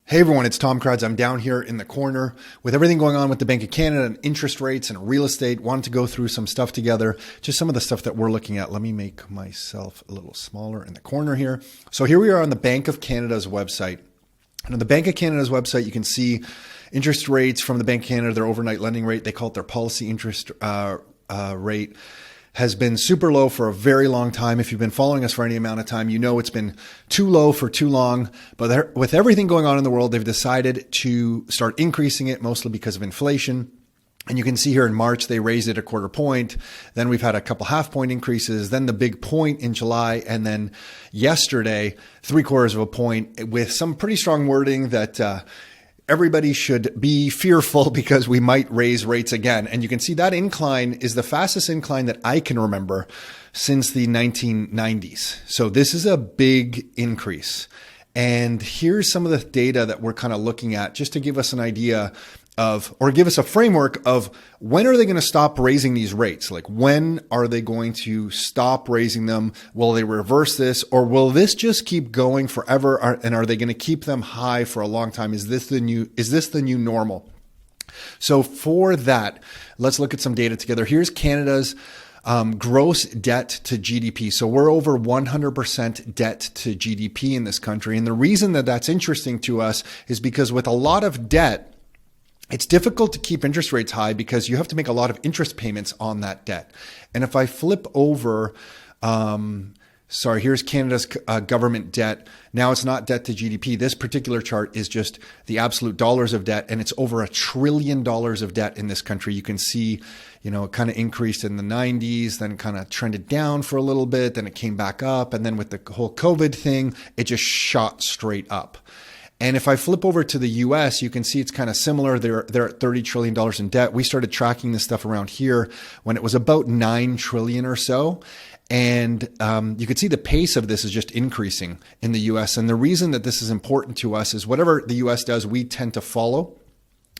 Hey everyone, it's Tom Kratz. I'm down here in the corner with everything going on with the Bank of Canada and interest rates and real estate. Wanted to go through some stuff together, just some of the stuff that we're looking at. Let me make myself a little smaller in the corner here. So here we are on the Bank of Canada's website. And on the Bank of Canada's website, you can see interest rates from the Bank of Canada, their overnight lending rate. They call it their policy interest rate. Has been super low for a very long time. If you've been following us for any amount of time, you know it's been too low for too long. But with everything going on in the world, they've decided to start increasing it, mostly because of inflation. And you can see here in March, they raised it a quarter point. Then we've had a couple half point increases, then the big point in July. And then yesterday, 3/4 of a point with some pretty strong wording that everybody should be fearful because we might raise rates again. And you can see that incline is the fastest incline that I can remember since the 1990s. So this is a big increase. And here's some of the data that we're kind of looking at just to give us an idea of, or give us a framework of when are they going to stop raising these rates? Like when are they going to stop raising them? Will they reverse this, or will this just keep going forever? And are they going to keep them high for a long time? Is this the new normal? So for that, let's look at some data together. Here's Canada's gross debt to GDP. So we're over 100% debt to GDP in this country. And the reason that that's interesting to us is because with a lot of debt, it's difficult to keep interest rates high because you have to make a lot of interest payments on that debt. And if I flip over, here's Canada's government debt. Now it's not debt to GDP. This particular chart is just the absolute dollars of debt, and it's over $1 trillion of debt in this country. You can see, it kind of increased in the 90s, then kind of trended down for a little bit, then it came back up. And then with the whole COVID thing, it just shot straight up. And if I flip over to the US, you can see it's kind of similar. They're at $30 trillion in debt. We started tracking this stuff around here when it was about 9 trillion or so. And you can see the pace of this is just increasing in the US. And the reason that this is important to us is whatever the US does, we tend to follow,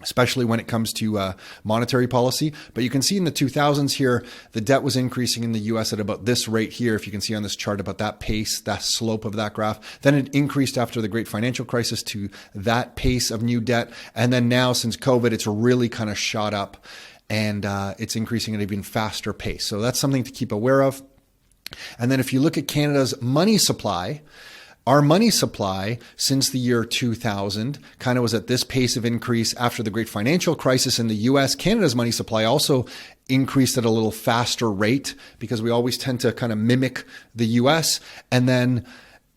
especially when it comes to monetary policy. But you can see in the 2000s here, the debt was increasing in the US at about this rate here. If you can see on this chart about that pace, that slope of that graph. Then it increased after the great financial crisis to that pace of new debt. And then now since COVID, it's really kind of shot up and it's increasing at an even faster pace. So that's something to keep aware of. And then if you look at Canada's money supply, our money supply since the year 2000 kind of was at this pace of increase after the great financial crisis in the US. Canada's money supply also increased at a little faster rate because we always tend to kind of mimic the US. And then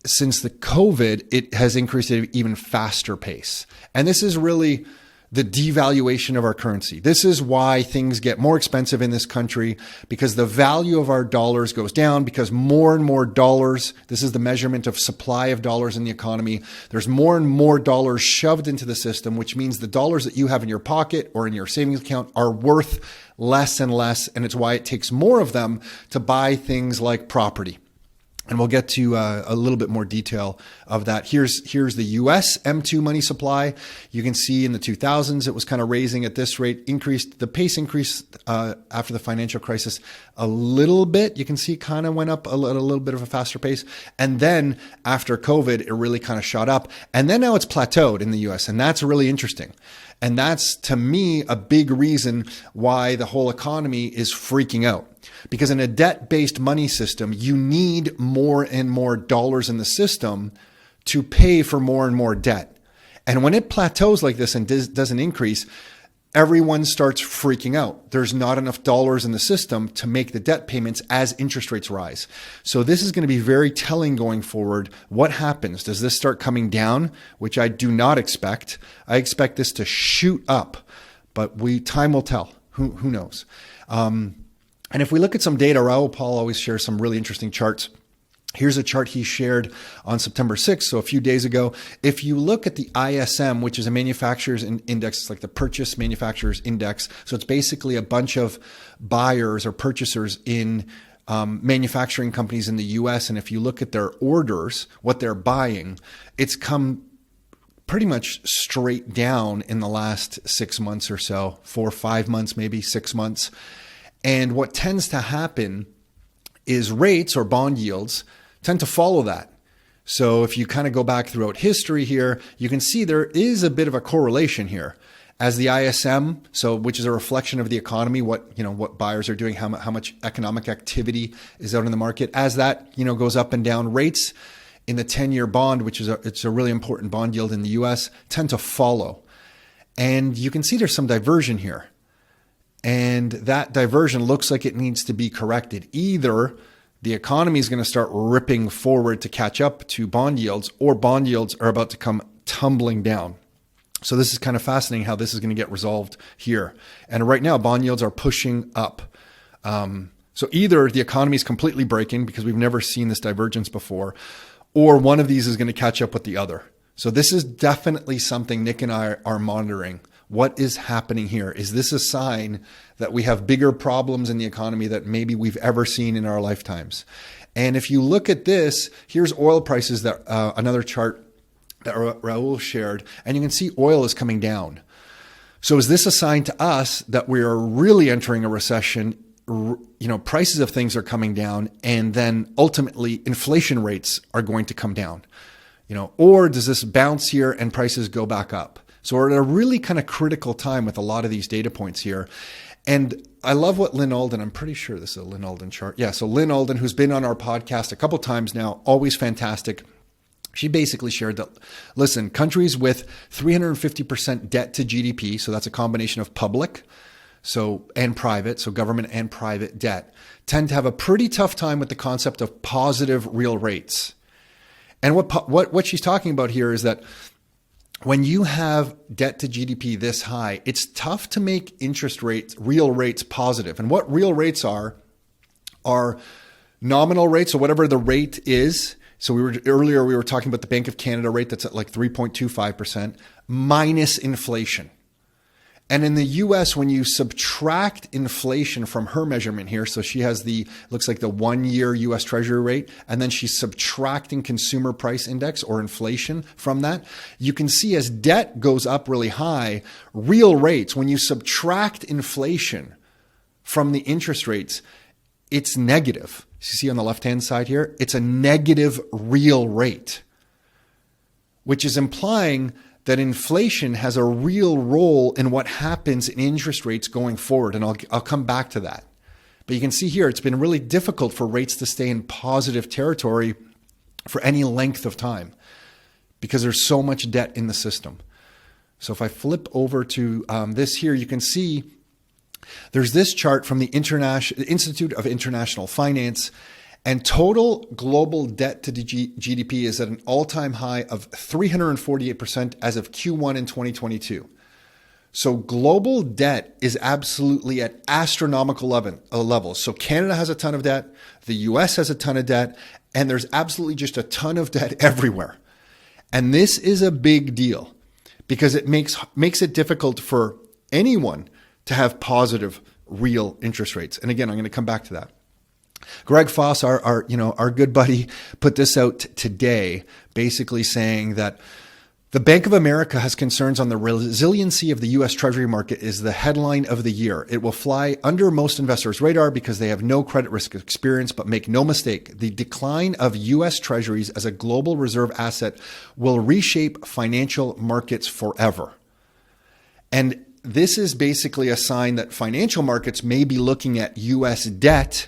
since the COVID, it has increased at an even faster pace. And this is really the devaluation of our currency. This is why things get more expensive in this country, because the value of our dollars goes down because more and more dollars, this is the measurement of supply of dollars in the economy. There's more and more dollars shoved into the system, which means the dollars that you have in your pocket or in your savings account are worth less and less. And it's why it takes more of them to buy things like property. And we'll get to a little bit more detail of that. Here's the US M2 money supply. You can see in the 2000s, it was kind of raising at this rate, the pace increased after the financial crisis a little bit. You can see it kind of went up a little bit of a faster pace. And then after COVID, it really kind of shot up. And then now it's plateaued in the US. And that's really interesting. And that's, to me, a big reason why the whole economy is freaking out. Because in a debt-based money system, you need more and more dollars in the system to pay for more and more debt. And when it plateaus like this and doesn't increase, everyone starts freaking out. There's not enough dollars in the system to make the debt payments as interest rates rise. So this is going to be very telling going forward. What happens? Does this start coming down? Which I do not expect. I expect this to shoot up, but time will tell. Who knows? And if we look at some data, Raoul Pal always shares some really interesting charts. Here's a chart he shared on September 6th, so a few days ago. If you look at the ISM, which is a manufacturer's index, it's like the Purchase Manufacturers Index. So it's basically a bunch of buyers or purchasers in manufacturing companies in the US. And if you look at their orders, what they're buying, it's come pretty much straight down in the last 6 months or so, 4 or 5 months, maybe 6 months. And what tends to happen is rates or bond yields tend to follow that. So if you kind of go back throughout history here, you can see there is a bit of a correlation here. As the ISM, so which is a reflection of the economy, what buyers are doing, how much economic activity is out in the market, as that goes up and down, rates in the 10-year bond, which is it's a really important bond yield in the US, tend to follow. And you can see there's some diversion here. And that diversion looks like it needs to be corrected. Either the economy is going to start ripping forward to catch up to bond yields, or bond yields are about to come tumbling down. So this is kind of fascinating how this is going to get resolved here. And right now, bond yields are pushing up. So either the economy is completely breaking because we've never seen this divergence before, or one of these is going to catch up with the other. So this is definitely something Nick and I are monitoring. What is happening here? Is this a sign that we have bigger problems in the economy that maybe we've ever seen in our lifetimes? And if you look at this, here's oil prices, that another chart that Raul shared, and you can see oil is coming down. So is this a sign to us that we are really entering a recession? Prices of things are coming down, and then ultimately inflation rates are going to come down. Or does this bounce here and prices go back up? So we're at a really kind of critical time with a lot of these data points here. And I love what Lyn Alden, I'm pretty sure this is a Lyn Alden chart. Yeah, so Lyn Alden, who's been on our podcast a couple times now, always fantastic. She basically shared that, listen, countries with 350% debt to GDP, so that's a combination of public and private, so government and private debt, tend to have a pretty tough time with the concept of positive real rates. And what she's talking about here is that when you have debt to GDP this high, it's tough to make interest rates, real rates, positive. And what real rates are nominal rates, so whatever the rate is. So we were talking about the Bank of Canada rate that's at like 3.25% minus inflation. And in the US, when you subtract inflation from her measurement here, so she has looks like the 1-year US Treasury rate, and then she's subtracting consumer price index or inflation from that, you can see as debt goes up really high, real rates, when you subtract inflation from the interest rates, it's negative. You see on the left-hand side here, it's a negative real rate, which is implying that inflation has a real role in what happens in interest rates going forward. And I'll come back to that. But you can see here, it's been really difficult for rates to stay in positive territory for any length of time because there's so much debt in the system. So if I flip over to this here, you can see there's this chart from the Institute of International Finance, and total global debt to GDP is at an all-time high of 348% as of Q1 in 2022. So global debt is absolutely at astronomical levels. So Canada has a ton of debt, the US has a ton of debt, and there's absolutely just a ton of debt everywhere. And this is a big deal because it makes it difficult for anyone to have positive real interest rates. And again, I'm going to come back to that. Greg Foss, our good buddy, put this out today, basically saying that the Bank of America has concerns on the resiliency of the U.S. Treasury market is the headline of the year. It will fly under most investors' radar because they have no credit risk experience, but make no mistake, the decline of U.S. Treasuries as a global reserve asset will reshape financial markets forever. And this is basically a sign that financial markets may be looking at U.S. debt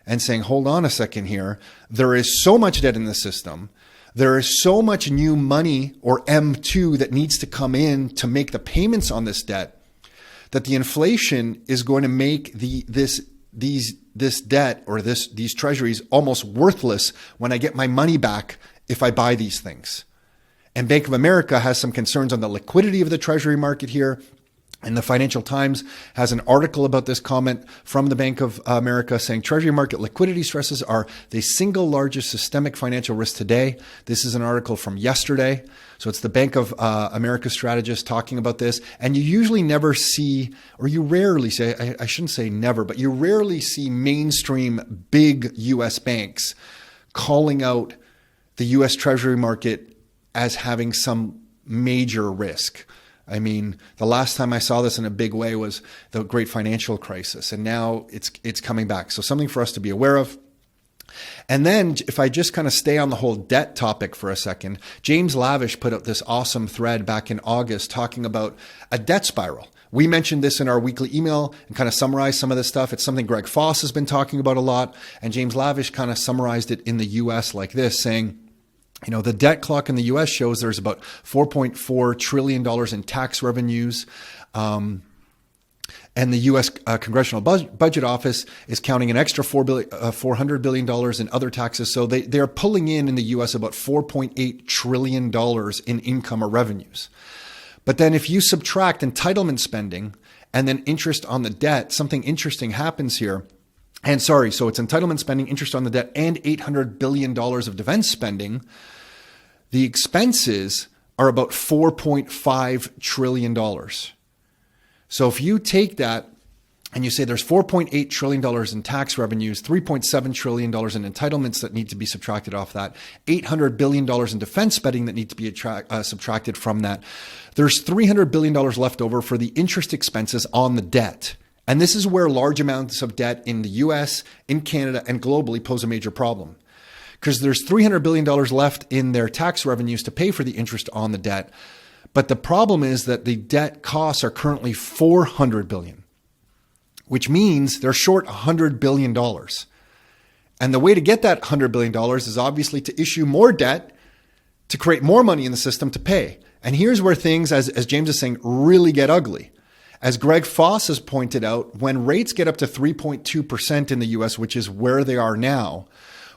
and saying, hold on a second here. There is so much debt in the system. There is so much new money or M2 that needs to come in to make the payments on this debt that the inflation is going to make this debt or these treasuries almost worthless when I get my money back if I buy these things. And Bank of America has some concerns on the liquidity of the treasury market here. And the Financial Times has an article about this comment from the Bank of America saying Treasury market liquidity stresses are the single largest systemic financial risk today. This is an article from yesterday. So it's the Bank of America strategist talking about this. And you usually never see, or you rarely say, I shouldn't say never, but you rarely see mainstream big U.S. banks calling out the U.S. Treasury market as having some major risk. I mean, the last time I saw this in a big way was the great financial crisis, and now it's coming back. So something for us to be aware of. And then if I just kind of stay on the whole debt topic for a second, James Lavish put out this awesome thread back in August talking about a debt spiral. We mentioned this in our weekly email and kind of summarized some of this stuff. It's something Greg Foss has been talking about a lot. And James Lavish kind of summarized it in the US like this, saying, the debt clock in the US shows there's about $4.4 trillion in tax revenues. And the U.S. Congressional Budget Office is counting an extra $400 billion in other taxes. So they're pulling in the U.S. about $4.8 trillion in income or revenues. But then if you subtract entitlement spending and then interest on the debt, something interesting happens here. So it's entitlement spending, interest on the debt, and $800 billion of defense spending. The expenses are about $4.5 trillion. So if you take that and you say there's $4.8 trillion in tax revenues, $3.7 trillion in entitlements that need to be subtracted off that, $800 billion in defense spending that need to be subtracted from that, there's $300 billion left over for the interest expenses on the debt. And this is where large amounts of debt in the US, in Canada, and globally pose a major problem. Because there's $300 billion left in their tax revenues to pay for the interest on the debt. But the problem is that the debt costs are currently $400 billion, which means they're short $100 billion. And the way to get that $100 billion is obviously to issue more debt to create more money in the system to pay. And here's where things, as James is saying, really get ugly. As Greg Foss has pointed out, when rates get up to 3.2% in the US, which is where they are now,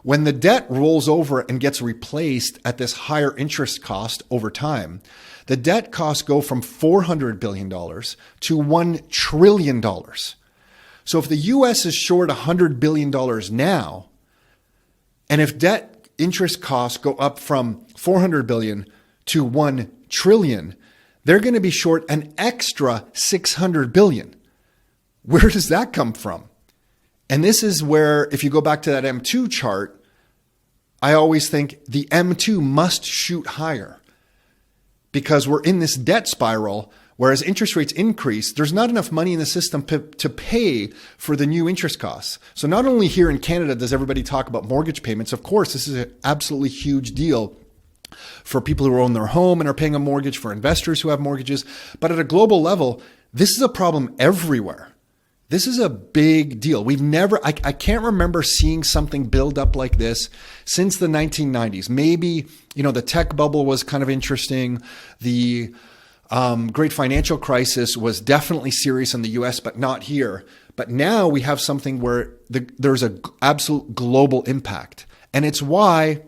when the debt rolls over and gets replaced at this higher interest cost over time, the debt costs go from $400 billion to $1 trillion. So if the US is short $100 billion now, and if debt interest costs go up from $400 billion to $1 trillion, they're going to be short an extra $600 billion. Where does that come from? And this is where, if you go back to that M2 chart, I always think the M2 must shoot higher. Because we're in this debt spiral, whereas interest rates increase, there's not enough money in the system to pay for the new interest costs. So not only here in Canada does everybody talk about mortgage payments, of course, this is an absolutely huge deal for people who own their home and are paying a mortgage, for investors who have mortgages. But at a global level, this is a problem everywhere. This is a big deal. I can't remember seeing something build up like this since the 1990s. Maybe, the tech bubble was kind of interesting. The great financial crisis was definitely serious in the US, but not here. But now we have something where there's an absolute global impact. And it's why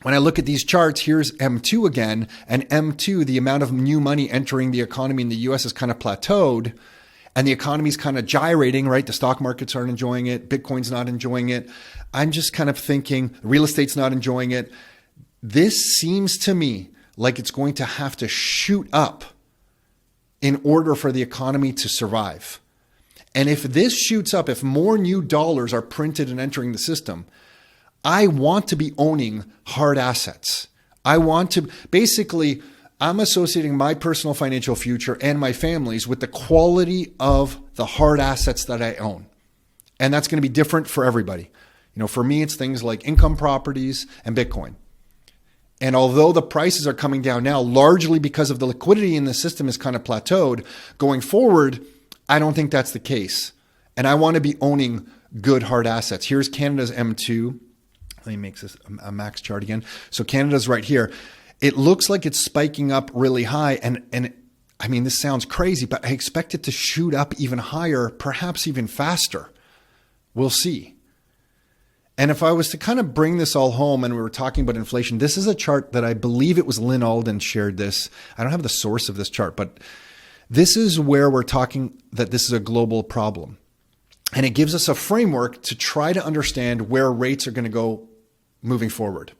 when I look at these charts, here's M2 again, and M2, the amount of new money entering the economy in the US has kind of plateaued. And the economy's kind of gyrating, right? The stock markets aren't enjoying it. Bitcoin's not enjoying it. I'm just kind of thinking real estate's not enjoying it. This seems to me like it's going to have to shoot up in order for the economy to survive. And if this shoots up, if more new dollars are printed and entering the system, I want to be owning hard assets. I'm associating my personal financial future and my family's with the quality of the hard assets that I own. And that's going to be different for everybody. For me, it's things like income properties and Bitcoin. And although the prices are coming down now, largely because of the liquidity in the system is kind of plateaued, going forward, I don't think that's the case. And I want to be owning good hard assets. Here's Canada's M2. Let me make this a max chart again. So Canada's right here. It looks like it's spiking up really high. And I mean, this sounds crazy, but I expect it to shoot up even higher, perhaps even faster. We'll see. And if I was to kind of bring this all home and we were talking about inflation, this is a chart that I believe it was Lynn Alden shared this. I don't have the source of this chart, but this is where we're talking that this is a global problem. And it gives us a framework to try to understand where rates are going to go moving forward.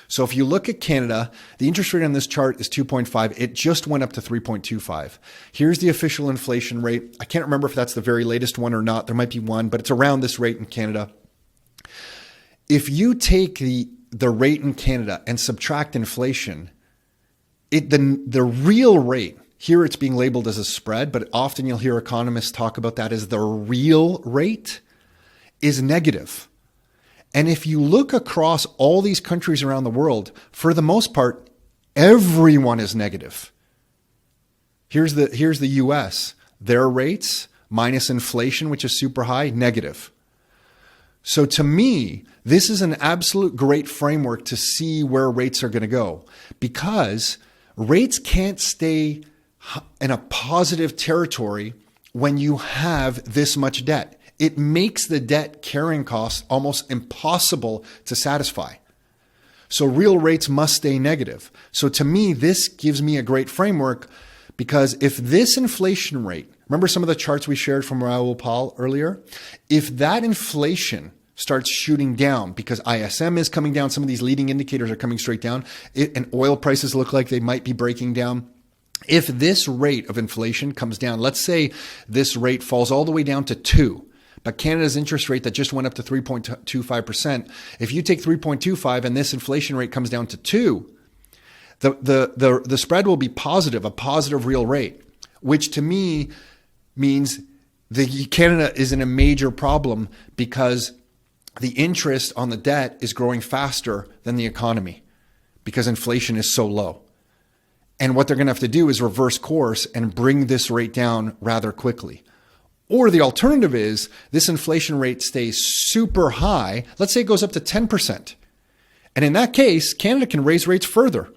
So if you look at Canada, the interest rate on this chart is 2.5. It just went up to 3.25. Here's the official inflation rate. I can't remember if that's the very latest one or not. There might be one, but it's around this rate in Canada. If you take the rate in Canada and subtract inflation, the real rate, here it's being labeled as a spread, but often you'll hear economists talk about that as the real rate, is negative. And if you look across all these countries around the world, for the most part, everyone is negative. Here's the US. Their rates minus inflation, which is super high, negative. So to me, this is an absolute great framework to see where rates are going to go, because rates can't stay in a positive territory when you have this much debt. It makes the debt carrying cost almost impossible to satisfy. So real rates must stay negative. So to me, this gives me a great framework, because if this inflation rate, remember some of the charts we shared from Raoul Pal earlier? If that inflation starts shooting down because ISM is coming down, some of these leading indicators are coming straight down, and oil prices look like they might be breaking down. If this rate of inflation comes down, let's say this rate falls all the way down to 2%, but Canada's interest rate that just went up to 3.25%, if you take 3.25 and this inflation rate comes down to 2%, the spread will be positive, a positive real rate, which to me means Canada is in a major problem, because the interest on the debt is growing faster than the economy because inflation is so low. And what they're going to have to do is reverse course and bring this rate down rather quickly. Or the alternative is this inflation rate stays super high. Let's say it goes up to 10%. And in that case, Canada can raise rates further.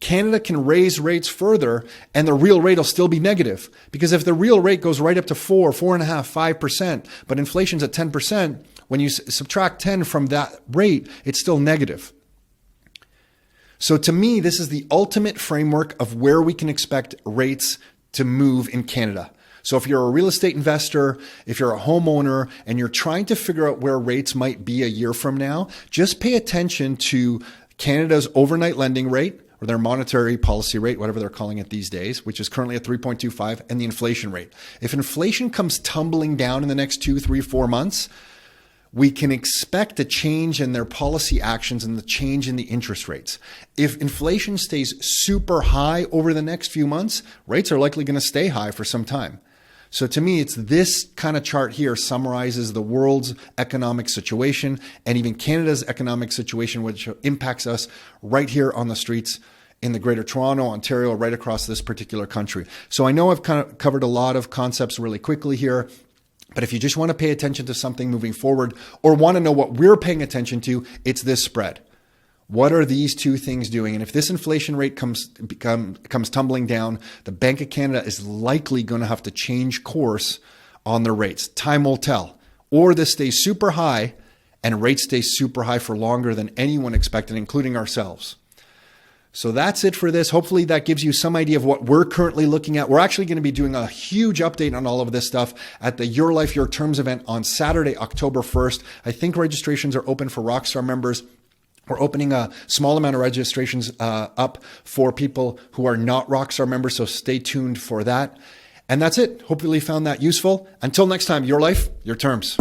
Canada can raise rates further and the real rate will still be negative. Because if the real rate goes right up to 4, 4.5%, 5%, but inflation's at 10%, when you subtract 10 from that rate, it's still negative. So to me, this is the ultimate framework of where we can expect rates to move in Canada. So if you're a real estate investor, if you're a homeowner, and you're trying to figure out where rates might be a year from now, just pay attention to Canada's overnight lending rate, or their monetary policy rate, whatever they're calling it these days, which is currently at 3.25, and the inflation rate. If inflation comes tumbling down in the next 2, 3, 4 months, we can expect a change in their policy actions and the change in the interest rates. If inflation stays super high over the next few months, rates are likely going to stay high for some time. So to me, it's this kind of chart here summarizes the world's economic situation and even Canada's economic situation, which impacts us right here on the streets in the Greater Toronto, Ontario, right across this particular country. So I know I've kind of covered a lot of concepts really quickly here, but if you just want to pay attention to something moving forward or want to know what we're paying attention to, it's this spread. What are these two things doing? And if this inflation rate comes tumbling down, the Bank of Canada is likely going to have to change course on their rates. Time will tell. Or this stays super high and rates stay super high for longer than anyone expected, including ourselves. So that's it for this. Hopefully that gives you some idea of what we're currently looking at. We're actually going to be doing a huge update on all of this stuff at the Your Life, Your Terms event on Saturday, October 1st. I think registrations are open for Rockstar members. We're opening a small amount of registrations up for people who are not Rockstar members, so stay tuned for that. And that's it. Hopefully you found that useful. Until next time, Your Life, Your Terms.